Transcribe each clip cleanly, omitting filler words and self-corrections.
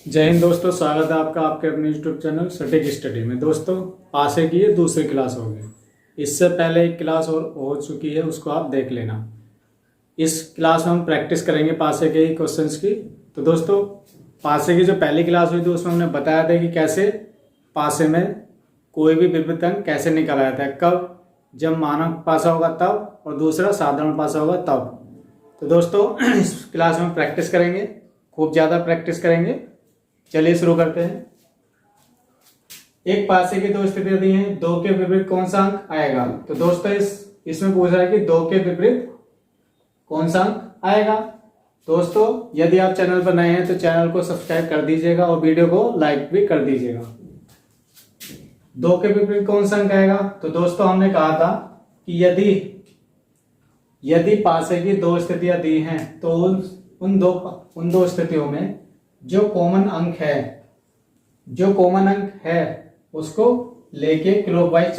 जय हिंद दोस्तों, स्वागत है आपका आपके अपने यूट्यूब चैनल सटीक स्टडी में। दोस्तों पासे की ये दूसरी क्लास होगी। इससे पहले एक क्लास और हो चुकी है, उसको आप देख लेना। इस क्लास में हम प्रैक्टिस करेंगे पासे के क्वेश्चंस की। तो दोस्तों पासे की जो पहली क्लास हुई थी उसमें हमने बताया था कि कैसे पासे में कोई भी विपरीत अंक कैसे निकाला जाता है, कब, जब मानक पासा होगा तब, और दूसरा साधारण पासा होगा तब। तो दोस्तों इस क्लास में प्रैक्टिस करेंगे, खूब ज़्यादा प्रैक्टिस करेंगे। चलिए शुरू करते हैं। एक पासे की दो स्थितियां दी हैं, दो के विपरीत कौन सा अंक आएगा। तो दोस्तों इसमें पूछ रहा है कि दो के विपरीत कौन सा अंक आएगा। दोस्तों यदि आप चैनल पर नए हैं तो चैनल को सब्सक्राइब कर दीजिएगा और वीडियो को लाइक भी कर दीजिएगा। दो के विपरीत कौन सा अंक आएगा। तो दोस्तों हमने कहा था कि यदि पासे की दो स्थितियां दी हैं तो उन दो स्थितियों में जो कॉमन अंक है उसको लेके क्लॉकवाइज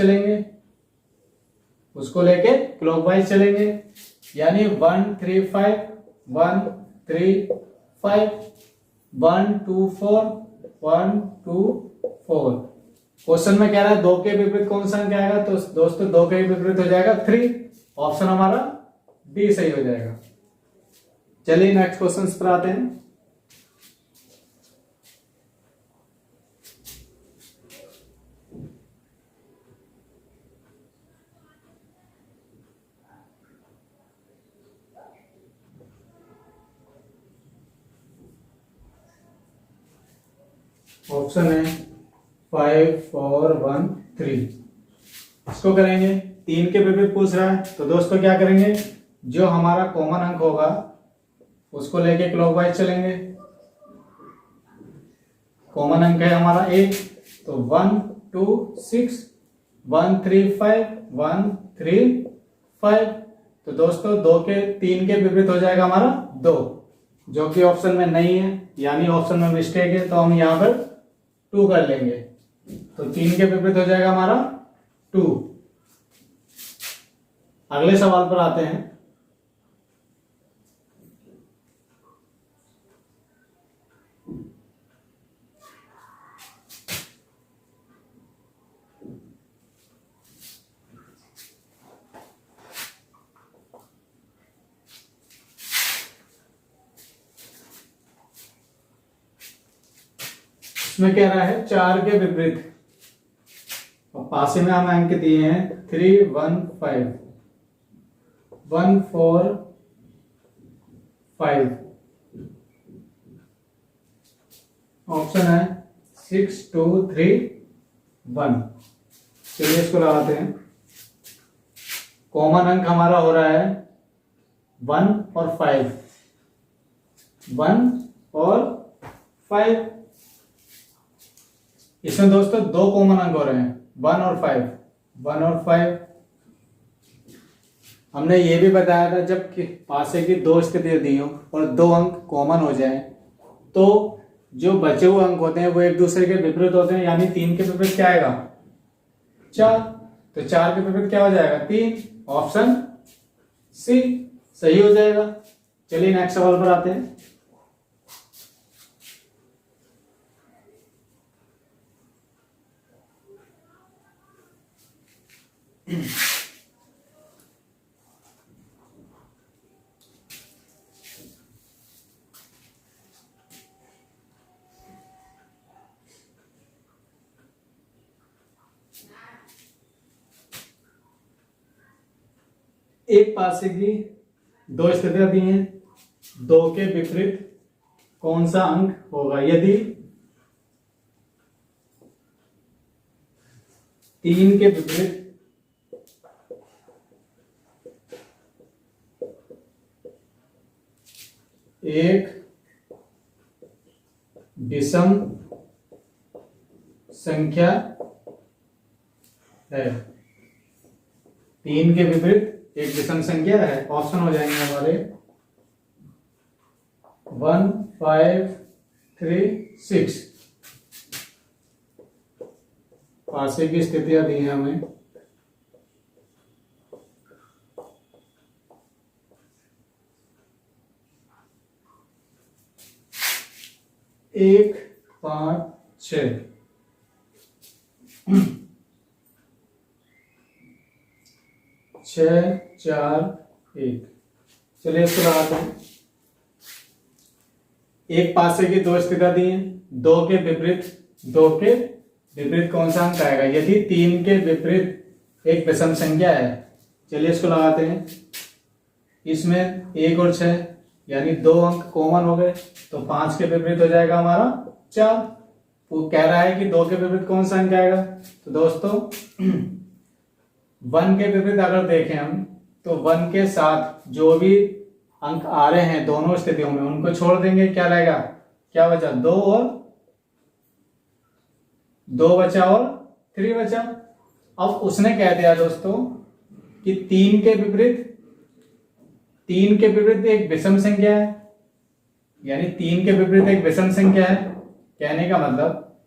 चलेंगे, यानी 1 3 5 1 3 5 1 2 4 1 2 4। क्वेश्चन में कह रहा है दो के विपरीत कौन सा अंक आएगा। तो दोस्तों दो के विपरीत हो जाएगा 3। ऑप्शन हमारा डी सही हो जाएगा। चलिए नेक्स्ट क्वेश्चन पर आते हैं। ऑप्शन है 5 4 1 3। इसको करेंगे, 3 के विपरीत पूछ रहा है। तो दोस्तों क्या करेंगे, जो हमारा कॉमन अंक होगा उसको लेके क्लॉकवाइज चलेंगे। कॉमन अंक है हमारा 1, तो 1 2 6 1 3 5 1 3 5। तो दोस्तों 3 के विपरीत हो जाएगा हमारा 2, जो कि ऑप्शन में नहीं है, यानी ऑप्शन में मिस्टेक है। तो हम यहां पर 2 कर लेंगे। तो 3 के विपरीत हो जाएगा हमारा 2। अगले सवाल पर आते हैं। इसमें कह रहा है 4 के विपरीत, और पासे में हमें अंक दिए हैं 3 1 5 1 4 5। ऑप्शन है 6 2 3 1। चलिए इसको लगाते हैं। कॉमन अंक हमारा हो रहा है 1 और 5, 1 और 5। इसमें दोस्तों दो कॉमन अंक हो रहे हैं 1 और 5। हमने ये भी बताया था जब पासे की दो स्थितियां दी हो और दो अंक कॉमन हो जाए तो जो बचे हुए अंक होते हैं वो एक दूसरे के विपरीत होते हैं, यानी 3 के विपरीत क्या आएगा 4। तो 4 के विपरीत क्या हो जाएगा 3। ऑप्शन सी सही हो जाएगा। चलिए नेक्स्ट सवाल पर आते हैं। एक पासे की दो स्थितियां दी हैं, दो के विपरीत कौन सा अंक होगा। यदि 3 के विपरीत एक विषम संख्या है, 3 के विपरीत एक विषम संख्या है। ऑप्शन हो जाएंगे हमारे 1 5 3 6। पासे की स्थितियां दी हैं हमें एक 5 6 6 4 1। चलिए इसको लगाते हैं। एक पासे की दो स्थितियां दी हैं, दो के विपरीत कौन सा अंक आएगा यदि 3 के विपरीत एक विषम संख्या है। चलिए इसको लगाते हैं। इसमें 1 और 6 यानी 2 अंक कॉमन हो गए, तो 5 के विपरीत हो जाएगा हमारा 4। वो कह रहा है कि 2 के विपरीत कौन सा अंक आएगा। तो दोस्तों 1 के विपरीत अगर देखें हम, तो 1 के साथ जो भी अंक आ रहे हैं दोनों स्थितियों में उनको छोड़ देंगे। क्या रहेगा, क्या बचा, 2 और 2 बचा और 3 बचा। अब उसने कह दिया दोस्तों कि 3 के विपरीत एक विषम संख्या है, यानी 3 के विपरीत एक विषम संख्या है। कहने का मतलब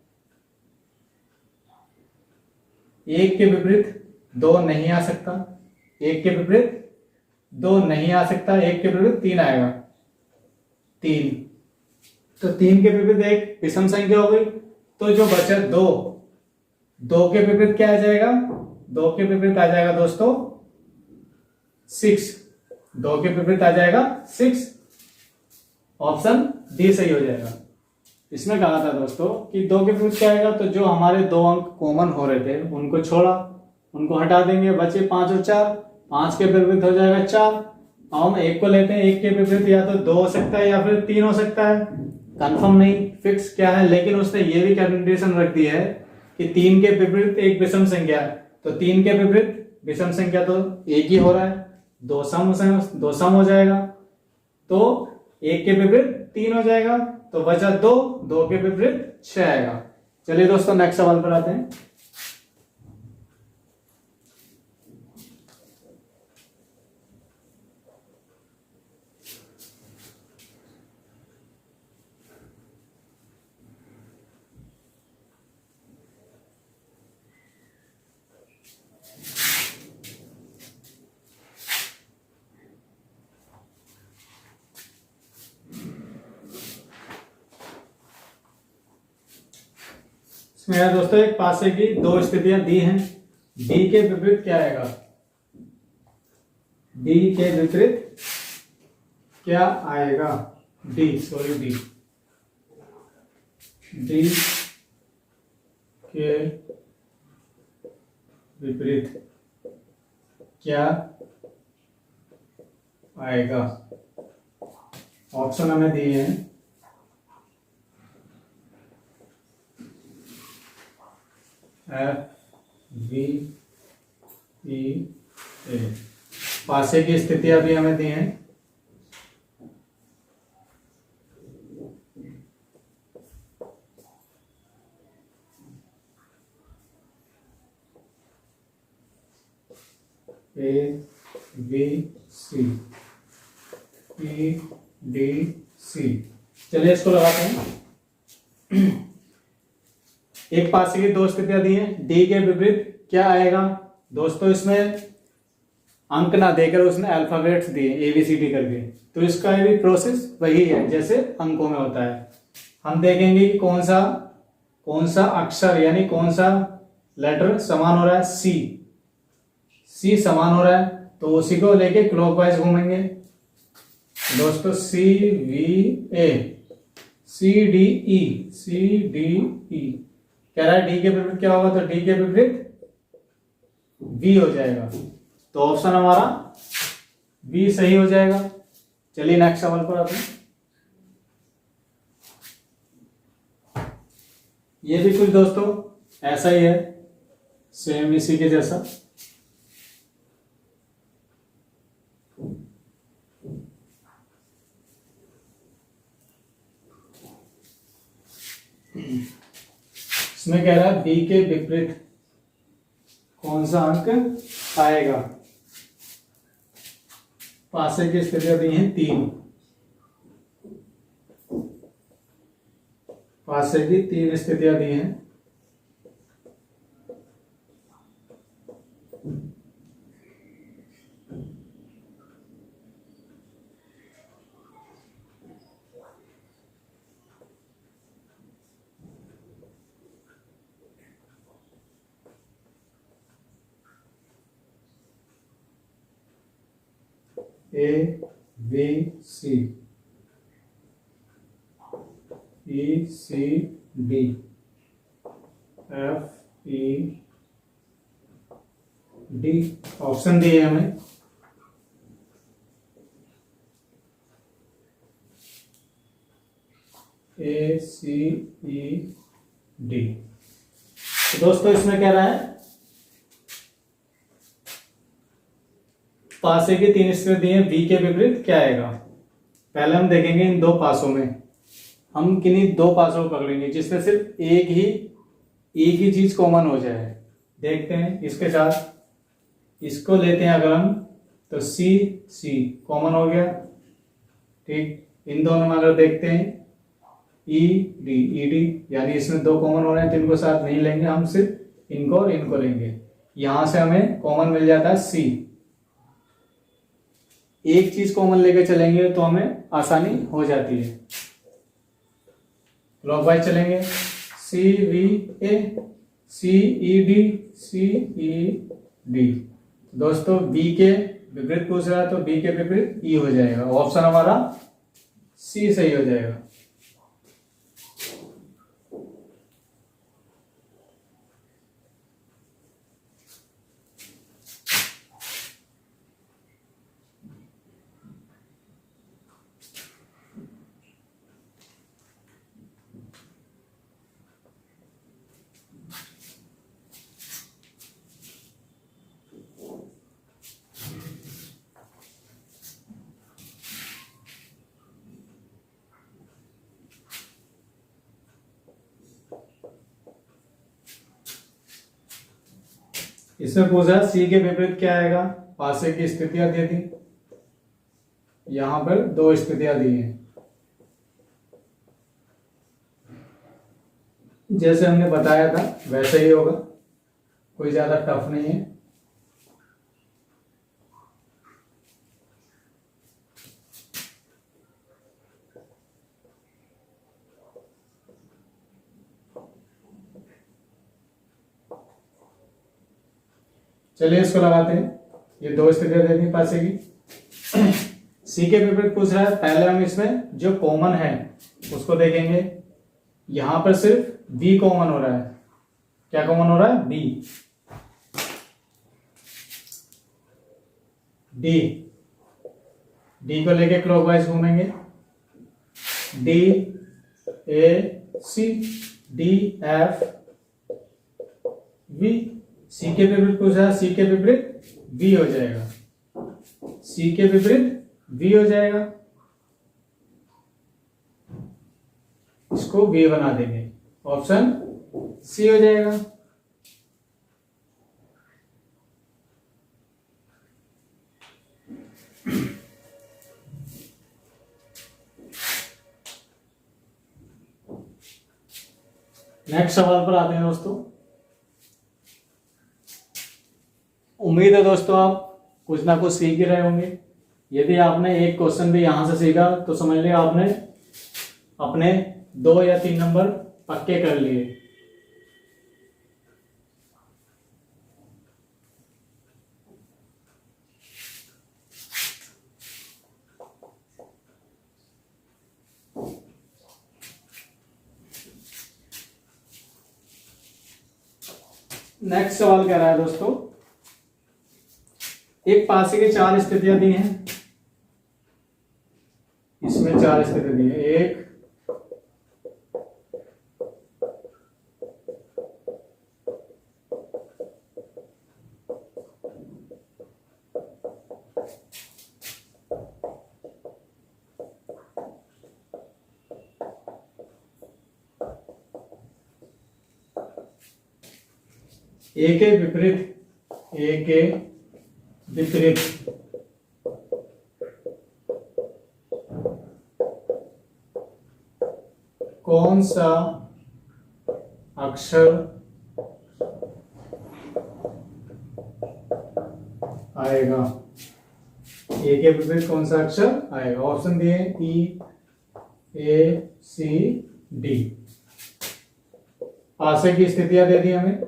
1 के विपरीत 2 नहीं आ सकता, 1 के विपरीत 2 नहीं आ सकता, 1 के विपरीत 3 आएगा, 3। तो 3 के विपरीत एक विषम संख्या हो गई। तो जो बचा 2 के विपरीत क्या आ जाएगा, 2 के विपरीत आ जाएगा दोस्तों 6। 2 के विपरीत आ जाएगा 6। ऑप्शन डी सही हो जाएगा। इसमें कहा था दोस्तों कि 2 के विपरीत क्या आएगा, तो जो हमारे 2 अंक कॉमन हो रहे थे उनको छोड़ा, उनको हटा देंगे, बचे 5 और 4। 5 के विपरीत हो जाएगा 4। अब हम 1 को लेते हैं, 1 के विपरीत या तो 2 हो सकता है या फिर 3 हो सकता है। कंफर्म नहीं, फिक्स क्या है, लेकिन उसने ये भी कंडीशन रख दी है कि 3 के विपरीत एक विषम संख्या है। तो 3 के विपरीत विषम संख्या तो एक ही हो रहा है, 2 सम हो जाएगा। तो 1 के विपरीत 3 हो जाएगा, तो बचा 2 के विपरीत 6 आएगा। चलिए दोस्तों नेक्स्ट सवाल पर आते हैं। इसमें है दोस्तों एक पासे की दो स्थितियां दी हैं, डी के विपरीत क्या आएगा, डी के विपरीत क्या आएगा, डी के विपरीत क्या आएगा। ऑप्शन हमें दिए हैं F V E A। पासे की स्थितियां भी हमें दी हैं, A B C E D C। चलिए इसको लगाते हैं। एक पासे की दो स्थितियां दी हैं, डी के विपरीत क्या आएगा। दोस्तों इसमें अंक ना देकर उसने अल्फाबेट्स दिए ABCD करके, तो इसका भी प्रोसेस वही है जैसे अंकों में होता है। हम देखेंगे कि कौन सा अक्षर यानी कौन सा लेटर समान हो रहा है, सी समान हो रहा है, तो उसी को लेके क्लॉकवाइज घूमेंगे। दोस्तों CVA CDE कह रहा है डी के विपरीत क्या होगा, तो डी के विपरीत बी हो जाएगा। तो ऑप्शन हमारा बी सही हो जाएगा। चलिए नेक्स्ट सवाल पर आते हैं। ये भी कुछ दोस्तों ऐसा ही है, सेम इसी के जैसा। इसमें कह रहा है बी के विपरीत कौन सा अंक आएगा। पासे की स्थितियां दी हैं 3, पासे की 3 स्थितियां दी हैं। A B C, E C D, F E D. Option दिए हमें। A C E D. तो दोस्तों इसमें कह रहा है पासे के 3 स्थिति दिए, बी के विपरीत क्या आएगा। पहले हम देखेंगे इन 2 पासों में, हम किन्हीं 2 पासों को पकड़ेंगे जिसमें सिर्फ एक ही चीज कॉमन हो जाए। देखते हैं इसके साथ, इसको लेते हैं अगर हम तो सी कॉमन हो गया। ठीक, इन दोनों में अगर देखते हैं ई डी, यानी इसमें 2 कॉमन हो रहे हैं तो इनको साथ नहीं लेंगे, हम सिर्फ इनको और इनको लेंगे। यहां से हमें कॉमन मिल जाता है सी। एक चीज कॉमन लेके चलेंगे तो हमें आसानी हो जाती है। क्लॉकवाइज चलेंगे, C V A, C E D. दोस्तों बी के विपरीत पूछ रहा है तो बी के विपरीत ई हो जाएगा। ऑप्शन हमारा सी सही हो जाएगा। इसमें पूछा सी के विपरीत क्या आएगा। पासे की स्थितियां दे दी, यहां पर 2 स्थितियां दी हैं। जैसे हमने बताया था वैसे ही होगा, कोई ज्यादा टफ नहीं है। चलिए इसको लगाते हैं। ये 2 स्थितियां दे दी पासे की। सी के विपरीत पूछ रहा है, पहले हम इसमें जो कॉमन है उसको देखेंगे। यहां पर सिर्फ बी कॉमन हो रहा है। क्या कॉमन हो रहा है? बी। डी को लेके क्लॉकवाइज घूमेंगे, D A C, D F V. C के विपरीत पूछ रहा है, सी के विपरीत बी हो जाएगा, सी के विपरीत बी हो जाएगा। इसको बी बना देंगे, ऑप्शन सी हो जाएगा। नेक्स्ट सवाल पर आते हैं दोस्तों। उम्मीद है दोस्तों आप कुछ ना कुछ सीख ही रहे होंगे। यदि आपने एक क्वेश्चन भी यहां से सीखा तो समझ लिया आपने अपने 2 या 3 नंबर पक्के कर लिए। नेक्स्ट सवाल कह रहा है दोस्तों, एक पासे की 4 स्थितियां दी हैं। इसमें 4 स्थितियां दी हैं। एक, ए के विपरीत कौन सा अक्षर आएगा? ए के विपरीत कौन सा अक्षर आएगा? ऑप्शन दिए ई ए सी डी। पासे की स्थितियां दे दी हमें।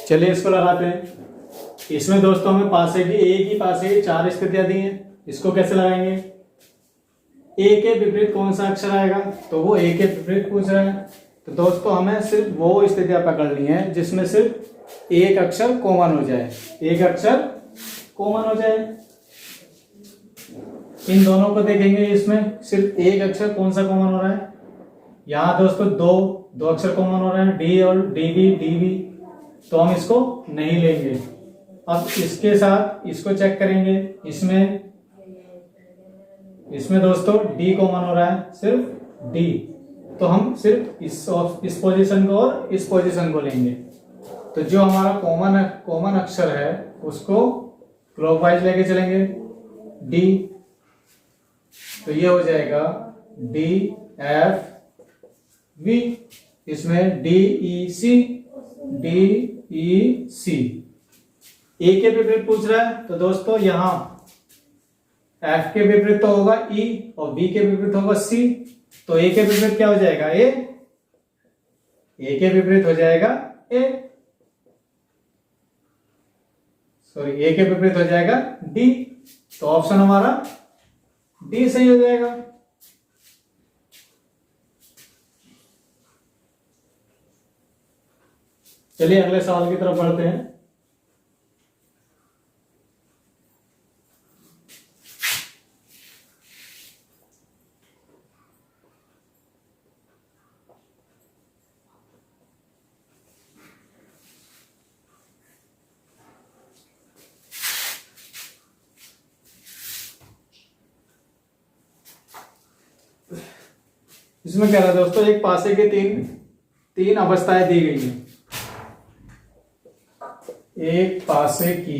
चलिए इसको लगाते हैं। इसमें दोस्तों हमें पासे की एक ही पासे की 4 स्थितियां दी हैं। इसको कैसे लगाएंगे? ए के विपरीत कौन सा अक्षर आएगा, तो वो ए के विपरीत पूछ रहा है। तो दोस्तों हमें सिर्फ वो स्थितियां पकड़नी है जिसमें सिर्फ एक अक्षर कॉमन हो जाए, एक अक्षर कॉमन हो जाए। इन दोनों को देखेंगे, इसमें सिर्फ एक अक्षर कौन सा कॉमन हो रहा है। यहाँ दोस्तों दो अक्षर कॉमन हो रहे हैं, डी और डीबी डीबी, तो हम इसको नहीं लेंगे। अब इसके साथ इसको चेक करेंगे। इसमें दोस्तों डी कॉमन हो रहा है, सिर्फ डी, तो हम सिर्फ इस पोजीशन को और इस पोजीशन को लेंगे। तो जो हमारा कॉमन अक्षर है उसको क्लॉकवाइज लेके चलेंगे, डी, तो ये हो जाएगा डी एफ वी। इसमें D E C, D E सी। ए के विपरीत पूछ रहा है, तो दोस्तों यहां एफ के विपरीत तो होगा ई और बी के विपरीत होगा सी, तो ए के विपरीत क्या हो जाएगा? ए के विपरीत हो जाएगा ए, सॉरी ए के विपरीत हो जाएगा डी, तो ऑप्शन हमारा डी सही हो जाएगा। चलिए अगले सवाल की तरफ बढ़ते हैं। इसमें क्या रहा है दोस्तों, एक पासे के तीन अवस्थाएं दी गई हैं। एक पासे की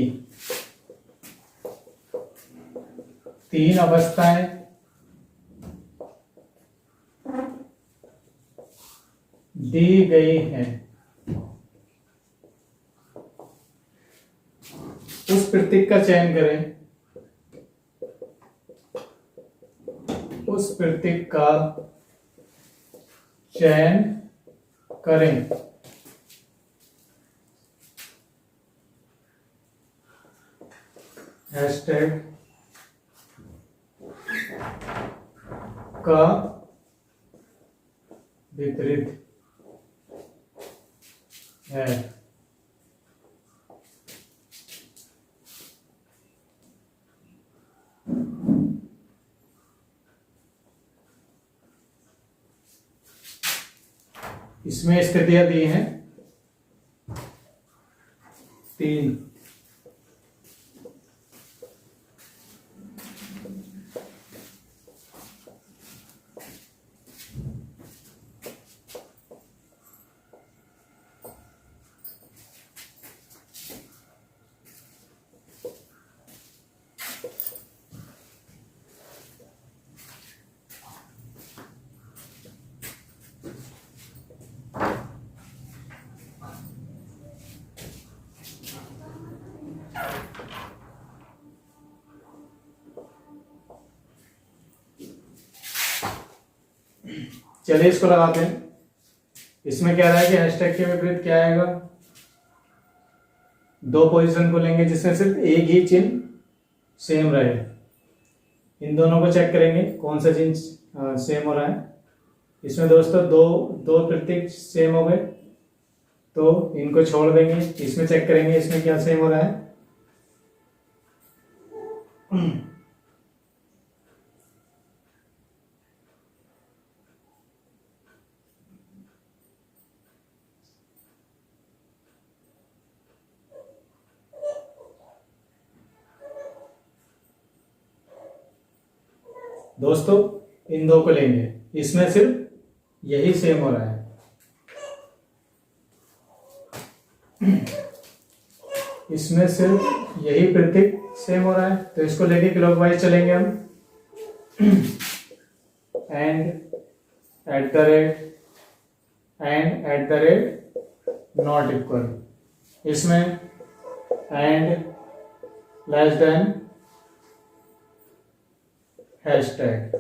3 अवस्थाएं दी गई हैं। उस प्रतीक का चयन करें, उस प्रतीक का चयन करें। हैशटैग का विपरीत है। इसमें स्थितियां दी हैं 3। चलिए इसको लगाते हैं। इसमें क्या रहा है कि हैशटैग के विपरीत क्या आएगा? 2 पोजीशन को लेंगे जिसमें सिर्फ एक ही चिन्ह सेम रहे। इन दोनों को चेक करेंगे कौन सा चिन्ह सेम हो रहा है। इसमें दोस्तों दो प्रतीक सेम हो गए, तो इनको छोड़ देंगे। इसमें चेक करेंगे इसमें क्या सेम हो रहा है। दोस्तों इन 2 को लेंगे, इसमें सिर्फ यही सेम हो रहा है। इसमें सिर्फ यही प्रतीक सेम हो रहा है, तो इसको लेके क्लॉकवाइज चलेंगे हम। At the rate not equal, इसमें एंड लेस देन हैशटैग।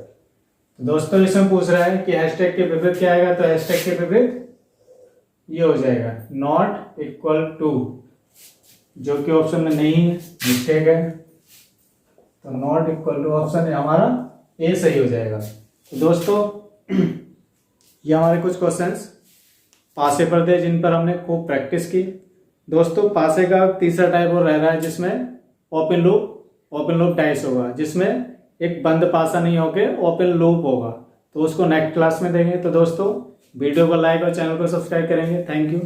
दोस्तों इसमें पूछ रहा है कि हैशटैग के विपरीत क्या आएगा, तो हैशटैग के विपरीत ये हो जाएगा नॉट इक्वल टू। जो कि ऑप्शन में नहीं है, मिस्टेक है। तो नॉट इक्वल टू ऑप्शन है हमारा ए सही हो जाएगा। तो दोस्तों ये हमारे कुछ क्वेश्चंस पासे पर थे जिन पर हमने खूब प्रैक्टिस की। दोस्तों पासे का तीसरा टाइप और रह रहा है जिसमें ओपन लूप टाइप्स होगा, जिसमें एक बंद पासा नहीं होके ओपन लूप होगा। तो उसको नेक्स्ट क्लास में देंगे। तो दोस्तों वीडियो को लाइक और चैनल को सब्सक्राइब करेंगे। Thank you.